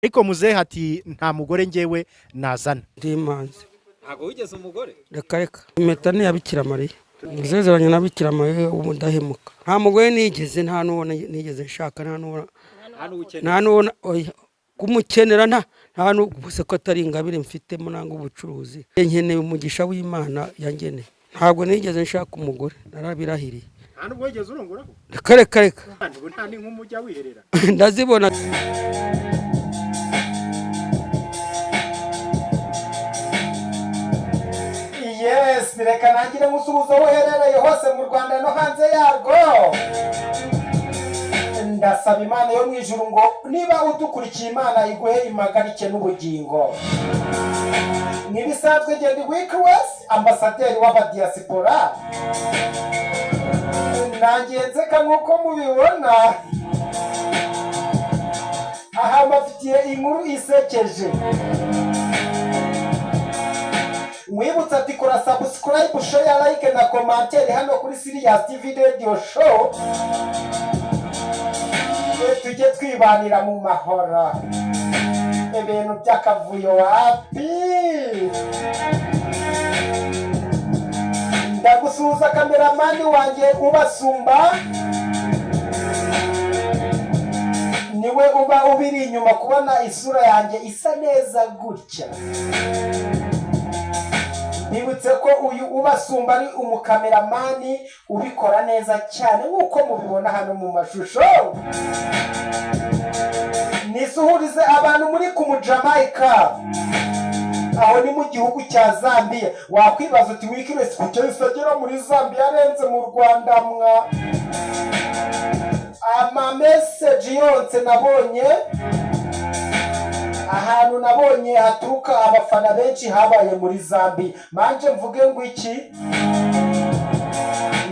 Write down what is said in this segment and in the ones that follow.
ariko muzehe ati nta mugore ngewe nazana. ndi imanzi. Ntago wigeze umugore? Reka impeta ni ya Bikira Mariya. Nzezeranye na Bikira Mariya umudahemuka. Nta mugore nigeze, nta nuwo nigeze nshaka, nta nuwo kumukenera, nta n'ubuse ko atari ingabire mfitemo nanga ubucuruzi. Nkeneye umugisha w'Imana yangene. Ntabwo nigeze nshaka umugore, narabirahiriye. Nta nubwo wigeze uronguraho? Reka nta n'ink'umujya wiherera. ndazibona. Yes, reka nangire musuhuza woherereye hose mu Rwanda no hanze yarwo. Ndasaba Imana yo mwijuru ngo niba udukurikiye Imana iguhe impagarike n'ubugingo. Nibisanzwe Gedi Weeklies, ambasaderi w'abadiaspora. Nangenze nkuko mubibona. Aha mbafitiye inkuru isekeje. Mwibutsa ati kora subscribe, share, like na commentaire hano kuri Sirius TV Radio Show. Tujye twibanira mu mahoro. Ibintu byakavuyo wapi? Ndagusuhuza kameramani wanjye ubasumba. Niwe uba ubiri inyuma kubona isura yanjye isa neza gutya. Nibutse ko uyu ubasumba ari umukameramani ubikora neza cyane nkuko mubibona hano mu mashusho. Nisuhurize abantu muri ku Jamaica. Aho ni mu gihugu cya Zambia. Wakwibaza uti Weeklies kucyo isagera muri Zambia arenze mu Rwanda mwa. Ama message yonse nabonye. Ahantu nabonye haturuka abafana benshi habaye muri Zambia. Manje mvuge ngo iki?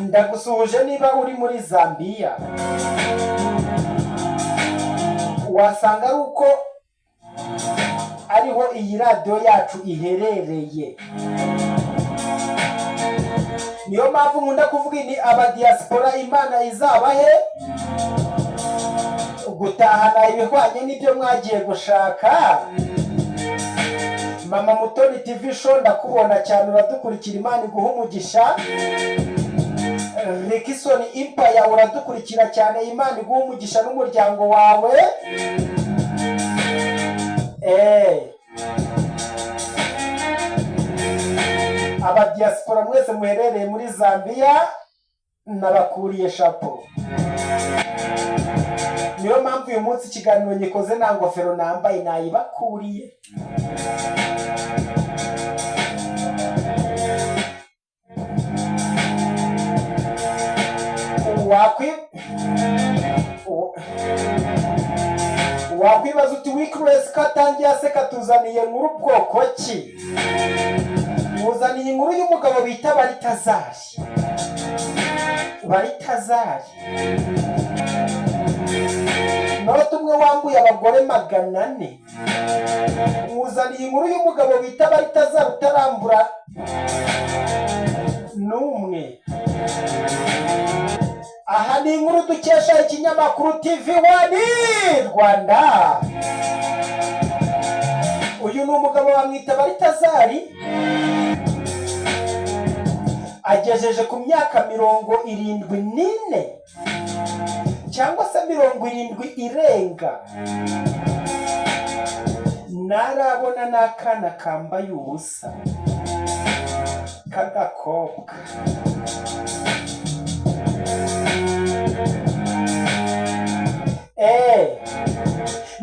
Ndagusuhuje niba uri muri Zambia. Wasanga ari uko ariho iyi radio yacu iherereye. Niyo mpamvu nkunda kuvuga ni abadiaspora Imana izabahe gutahana ibihwanye n'ibyo mwagiye gushaka. Mama Mutoni TV Show ndakubona cyane, uradukurikira, Imana iguha umugisha. Rickson Empire uradukurikira cyane, Imana iguha umugisha n'umuryango wawe. Abadiaspora mwese muherereye muri Zambia nabakuriye chapeau. Niyo mpamvu uyu munsi ikiganiro nyikoze nta ngofero nambaye nayibakuriye. Wakwibaza uti Weeklies katangiye aseka tuzaniye nkuru bwoko ki? Muzaniye inkuru y'umugabo bita Baritazari. Note umwe wambuye abagore 400. Muzaniye inkuru y'umugabo bita Baritazari utarambura n'umwe. Aha ni inkuru dukesha ikinyamakuru TV1 Rwanda. Uyu ni umugabo bamwita Baritazari. Agejeje ku myaka 74 cyangwa se 70 irenga. Narabona n'akana kambaye ubusa kagakobwa.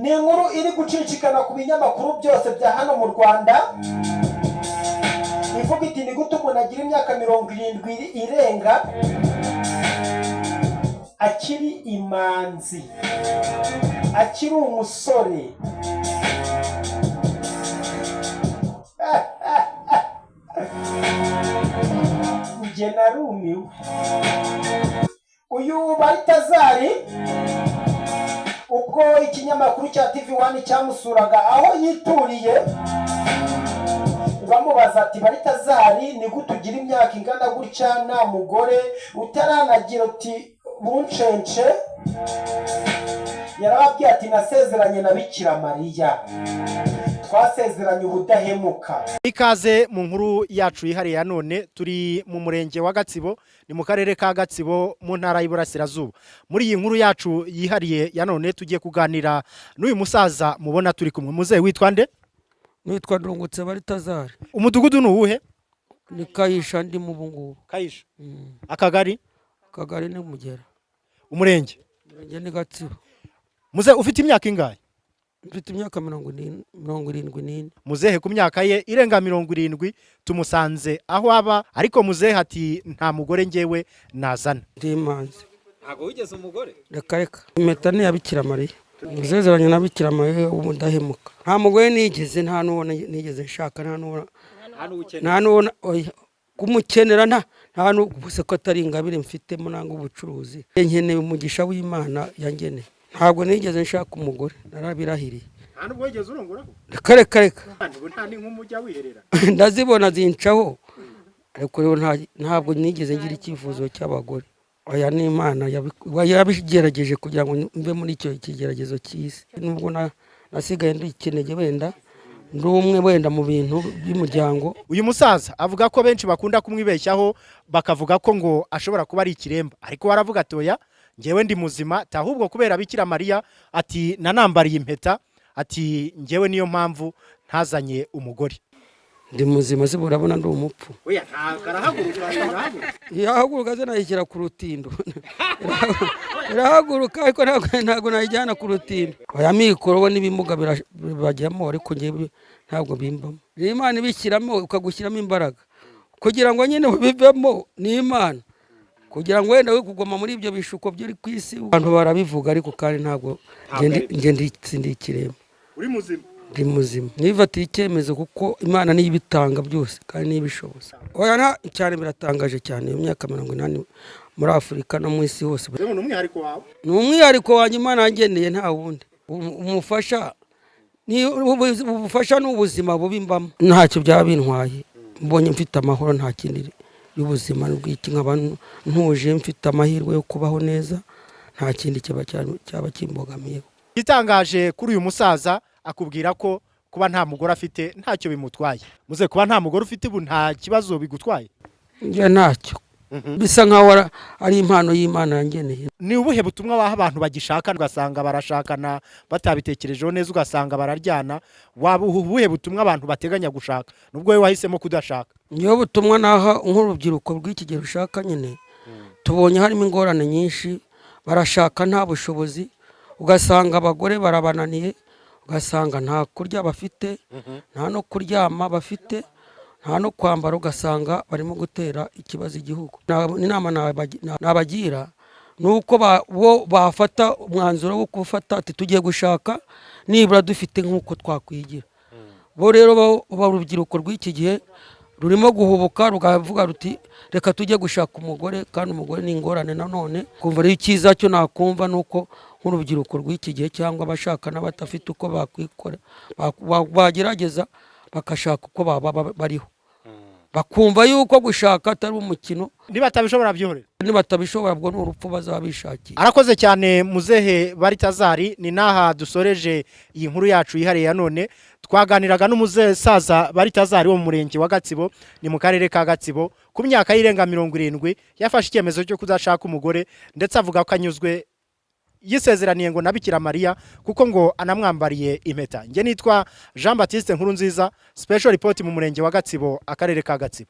Ni inkuru iri gucicikana ku binyamakuru byose bya hano mu Rwanda. Ivuga iti ni gute umuntu agira imyaka 70 irenga akiri imanzi, akiri umusore. Nge narumiwe. Uyu Baritazari ubwo ikinyamakuru cya TV1 cyamusuraga aho yituriye, bamubaza ati Baritazari ni gute ugira imyaka ingana gutya nta mugore utaranagira uti buncence yarababwiye ati nasezeranye na Bikira Mariya, twasezeranye ubudahemuka. Ikaze mu nkuru yacu yihariye ya none, turi mu murenge wa Gatsibo, ni mu karere ka Gatsibo mu ntara y'Iburasirazuba. Muri iyi nkuru yacu yihariye ya none tugiye kuganira n'uyu musaza mubona turi kumwe. Muzehe witwa nde? Nitwa Ndungutse Baritazari. Umudugudu ni uwuhe? Ni Kayisha ndi mu Bungubu. Kayisha. Akagari? Akagari ni Mugera. Umurenge? Umurenge ni Gatsibo. Muzehe ufite imyaka ingahe? Mfite imyaka 74. Muzehe ku myaka ye irenga 70 tumusanze aho aba, ariko muzehe ati nta mugore njyewe nazana. Ndimanze. Ntago wigeze umugore? Reka. Impeta ni ya Bikira Mariya. Nasezeranye na Bikira Mariya ubudahemuka. Nta mugore nigeze, nta nuwo nigeze nshaka, nta nuwo kumukenera, nta n'ubuse ko atari ingabire mfitemo nanga ubucuruzi. Nkeneye umugisha w'Imana yangeneye. Ntabwo nigeze nshaka umugore, narabirahiriye. Nta nubwo wigeze uronguraho? Reka. Nta n'inkumi ujya wiherera? Ndazibona zincaho, ariko rero ntabwo nigeze ngira icyifuzo cy'abagore. Oya, ni Imana yabigerageje kugira ngo mbe muri icyo kigeragezo cy'isi. Nubwo nasigaye ndikeneye wenda ndi umwe wenda mu bintu by'umuryango. Uyu musaza avuga ko benshi bakunda kumwibeshyaho bakavuga ko ngo ashobora kuba ari ikiremba, ariko waravuga atoya njyewe ndi muzima, ahubwo kubera Bikira Mariya ati nanambariye impeta, ati njyewe niyo mpamvu ntazanye umugore. Ndi muzima, se urabona ndi umupfu. Oya karahaguruka. Yahaguruka ze nayishyira ku rutindo. Irahaguruka ariko ntabwo nayijyana ku rutindo. Oya, mikoro bo n'ibimuga bajyamo, ariko njyewe ntabwo bimbamo. Imana ibishyiramo ukagushyiramo imbaraga kugira ngo nyine bivemo, ni Imana kugira ngo wenda we kugoma muri ibyo bishuko by'uri ku isi. Abantu barabivuga ariko kandi ntabwo ndi ikiremba. Uri muzima? Ndi muzima, nifatiye icyemezo kuko Imana niyo ibitanga byose kandi niyo ibishoboza. Oya, cyane biratangaje cyane. Iyo myaka 80 muri Afurika no mu isi hose. Ni umwihariko wawe? Ni umwihariko wanjye Imana yangeneye, nta wundi. Umufasha ubufasha n'ubuzima bubimbamo, ntacyo byaba bintwaye. Mbonye mfite amahoro, nta kindi y'ubuzima n'ubwiki, nk'abantu ntuje mfite amahirwe yo kubaho neza, nta kindi cyaba kimbogamiyeho. Gitangaje kuri uyu musaza akubwira ko kuba nta mugore afite ntacyo bimutwaye. Muze kuba nta mugore ufite ubu nta kibazo bigutwaye? Nje ntacyo. Bisa nkaho ari impano y'Imana yangeneye. Ni ubuhe butumwa baha abantu bagishaka, ugasanga barashakana batabitekerejeho neza, ugasanga bararyana? Waba ubuhe butumwa abantu bateganya gushaka nubwo we wahisemo kudashaka? Niyo butumwa naha nk'urubyiruko rw'ikigero ushaka nyine. Tubonye harimo ingorane nyinshi, barashaka nta bushobozi, ugasanga abagore barabananiye, ugasanga nta kurya bafite, nta no kuryama bafite, nta no kwambara, ugasanga barimo gutera ikibazo igihugu. Inama nabagira nuko bo bafata umwanzuro wo gufata ati tugiye gushaka nibura dufite nk'uko twakwigira. Bo rero urubyiruko rw'iki gihe rurimo guhubuka rukavuga ruti reka tujye gushaka umugore, kandi umugore ni ingorane nanone. Kumva ari icyiza cyo nakumva nuko nk'urubyiruko rw'iki gihe cyangwa abashaka n'abatafite uko bakwikora bagerageza bakashaka uko bariho, bakumva yuko gushaka atari umukino. Nibatabishobora byihorera, nibatabishobora bwo n'urupfu bazaba bishakiye. Arakoze cyane Muzehe Baritazari. Ni naha dusoreje iyi nkuru yacu yihariye ya none. Twaganiraga n'umuzehe saza Baritazari wo mu murenge wa Gatsibo, ni mu karere ka Gatsibo. Ku myaka irenga 70 yafashe icyemezo cyo kudashaka umugore, ndetse avuga ko anyuzwe yisezeraniye ngo na Bikira Mariya kuko ngo anamwambariye impeta. Nge nitwa Jean Baptiste Nkurunziza, special report mu murenge wa Gatsibo, akarere ka Gatsibo.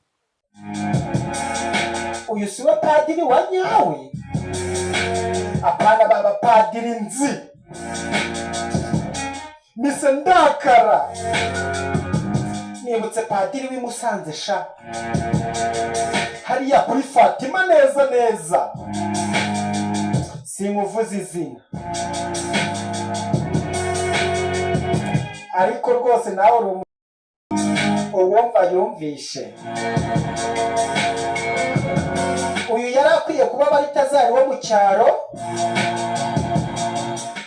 Uyu siwe padiri wa nyawe? Apana baba padiri nzi mise ndakara. Nibutse padiri w'i Musanze sha, hariya kuri Fatima neza. Simuvuze izina, ariko rwose nawe uwumva yumvishe. Uyu yari akwiye kuba Baritazari wo mu cyaro.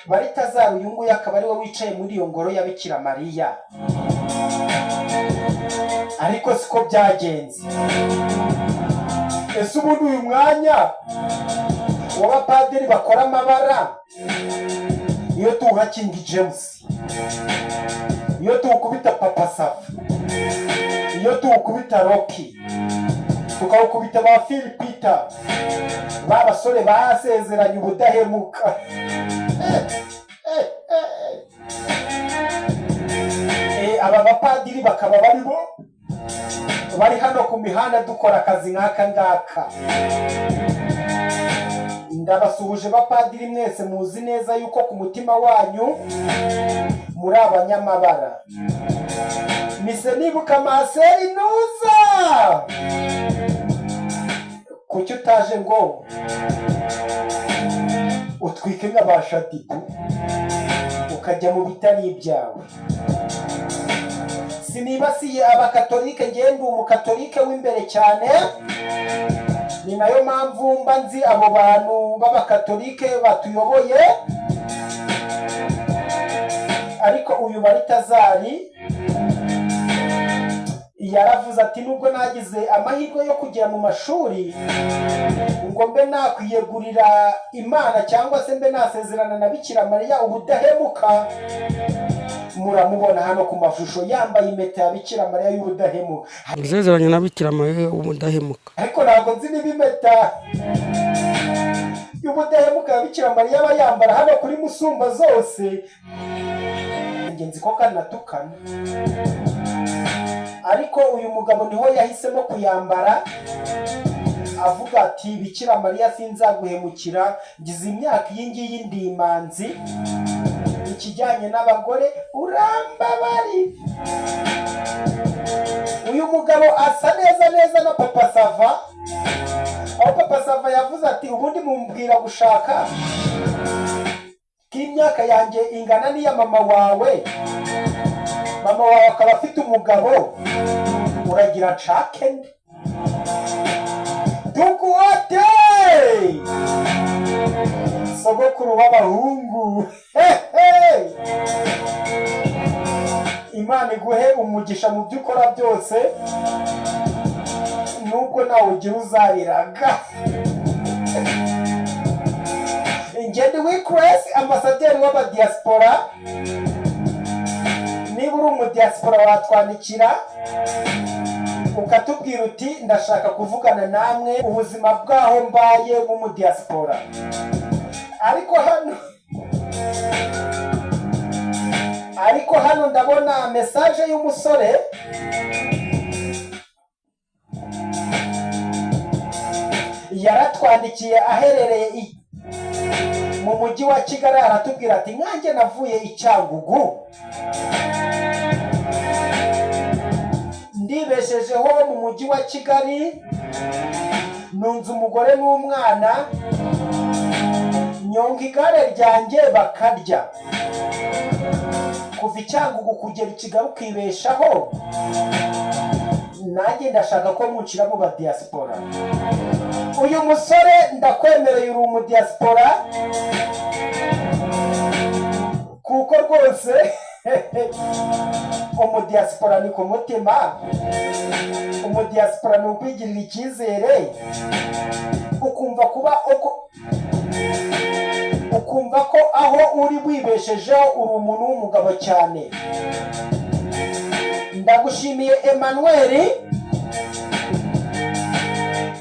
Baritazari uyu nguyu akaba ari we wicaye muri iyo ngoro ya Bikira Mariya, ariko siko byagenze. Ese ubundi uyu mwanya w'abapadiri bakora amabara iyo tuwuha King James, iyo tuwukubita Papa Sava, iyo tuwukubita Rocky, tukawukubita ba Philipita, ba basore basezeranye ubudahemuka. Aba bapadiri bakaba bari hano ku mihanda dukora akazi nk'aka ngaka. Ndabasuhuje bapadiri mwese, muzi neza yuko ku mutima wanyu muri abanyamabara. Mise nibuka Maseri Nuza, kuki utaje ngo utwike nk'abashatitu ukajya mu bitari ibyawe? Sinibasiye abakatolike, ngende umukatolike w'imbere cyane, ni nayo mpamvu mba nzi abo bantu b'abakatolike batuyoboye. Ariko uyu Baritazari yaravuze ati nubwo nagize amahirwe yo kugera mu mashuri ngo mbe nakwiyegurira Imana cyangwa se mbe nasezerana na Bikira Mariya ubudahemuka, muramubona hano ku mashusho yambaye impeta ya Bikira Mariya y'ubudahemuka. Nasezeranye na Bikira Mariya ubudahemuka, ariko ntabwo nzi niba impeta y'ubudahemuka ya Bikira Mariya aba yambara hano kuri Musumba zose. Ngenzi ko kanatukana, ariko uyu mugabo niho yahisemo kuyambara, avuga ati Bikira Mariya sinzaguhemukira, ngize imyaka iyi ngiyi ndi imanzi, ikijyanye n'abagore urambabari. Uyu mugabo asa neza na Papa Sava, aho Papa Sava yavuze ati ubundi mumbwira gushaka k'imyaka yanjye ingana n'iya mama wawe, mama wawe akaba afite umugabo, uragira nshake nde? Tukuote sogokuru w'abahungu. Imana iguhe umugisha mu byo ukora byose, nubwo nawe ugira uzariraga. Ngende Wikress, ambasaderi w'abadiaspora. Niba uri umudiaspora watwandikira ukatubwira uti ndashaka kuvugana namwe ubuzima bwaho mbaye nk'umudiaspora. Ariko hano ndabona message y'umusore yaratwandikiye aherereye mu mujyi wa Kigali, aratubwira ati nkanjye navuye i Cyangugu, ndibeshejeho mu mujyi wa Kigali, nunze umugore n'umwana, nyonga igare ryanjye bakarya, kuva i Cyangugu kugera i Kigali ukibeshaho, nanjye ndashaka ko muncira mu badiaspora. Uyu musore ndakwemereye uri umudiaspora, kuko rwose umudiaspora ni ku mutima, umudiaspora ni ukwigirira icyizere, ukumva ko aho uri wibeshejeho uri umuntu w'umugabo cyane. Ndagushimiye Emmanuel,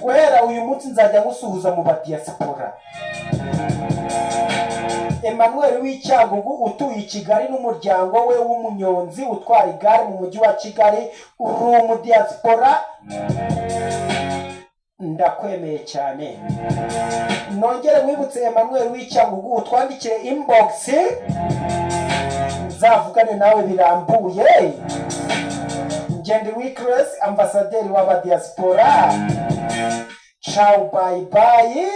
guhera uyu munsi nzajya gusuhuza mu badiaspora. Emmanuel w'Icyangugu utuye i Kigali n'umuryango we w'umunyonzi utwara igare mu mujyi wa Kigali, uri umudiaspora, ndakwemeye cyane. Nongere wibutse Emmanuel w'Icyangugu utwandikire inbox, nzavugane nawe birambuye. Ngende Wikress, ambasaderi w'abadiaspora. Ciao, bye bye.